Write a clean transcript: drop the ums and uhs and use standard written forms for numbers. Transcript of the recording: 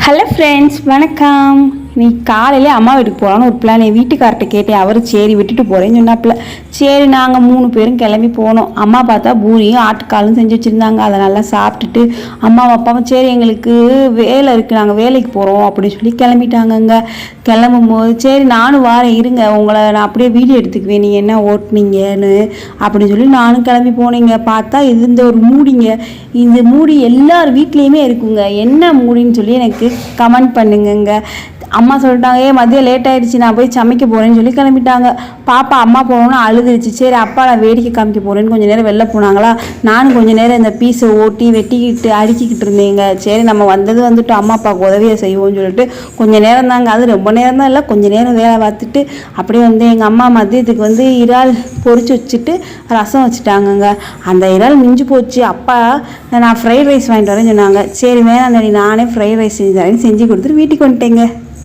Hello friends, வணக்கம். நீ காலையிலே அம்மா வீட்டுக்கு போகலான்னு ஒரு பிளான் என் வீட்டுக்கார்ட்ட கேட்டேன். அவர் சரி விட்டுட்டு போகிறேன்னு சொன்னாப்புல. சரி நாங்கள் 3 பேரும் கிளம்பி போனோம். அம்மா பார்த்தா பூரியும் ஆட்டுக்காலும் செஞ்சு வச்சுருந்தாங்க. அதை நல்லா சாப்பிட்டுட்டு அம்மாவும் அப்பாவும் சரி எங்களுக்கு வேலை இருக்குது, நாங்கள் வேலைக்கு போகிறோம் அப்படின்னு சொல்லி கிளம்பிட்டாங்கங்க. கிளம்பும் போது சரி நானும் வாரேன் இருங்க, உங்களை நான் அப்படியே வீடியோ எடுத்துக்குவேன் நீங்கள் என்ன ஓட்டுனீங்கன்னு அப்படின்னு சொல்லி நானும் கிளம்பி போனேங்க. பார்த்தா இது இந்த ஒரு மூடிங்க. இந்த மூடி எல்லார் வீட்லேயுமே இருக்குங்க. என்ன மூடின்னு சொல்லி எனக்கு கமெண்ட் பண்ணுங்கங்க. அம்மா சொல்லிட்டாங்க, மதியம் லேட் ஆகிடுச்சு, நான் போய் சமைக்க போகிறேன்னு சொல்லி கிளம்பிட்டாங்க. பாப்பா அம்மா போகணுன்னு அழுதுருச்சு. சரி அப்பா நான் வேடிக்கை காமிக்க போகிறேன்னு கொஞ்சம் நேரம் வெளில போனாங்களா. நானும் கொஞ்சம் நேரம் இந்த பீஸை ஓட்டி வெட்டிக்கிட்டு அடுக்கிக்கிட்டு இருந்தேங்க. சரி நம்ம வந்துட்டு அம்மா அப்பாவுக்கு உதவியை செய்வோம்னு சொல்லிட்டு கொஞ்சம் நேரம் தாங்க, அது ரொம்ப நேரம் தான் இல்லை, கொஞ்சம் நேரம் வேலை பார்த்துட்டு அப்படியே வந்து எங்கள் அம்மா மதியத்துக்கு இறால் பொரிச்சு வச்சுட்டு ரசம் வச்சுட்டாங்கங்க. அந்த இறால் மிஞ்சி போச்சு. அப்பா நான் ஃப்ரைட் ரைஸ் வாங்கிட்டு வரேன்னு சொன்னாங்க. சரி வேணாம் நானே ஃப்ரைட் ரைஸ் செஞ்சு கொடுத்துட்டு வீட்டுக்கு வந்துட்டேங்க.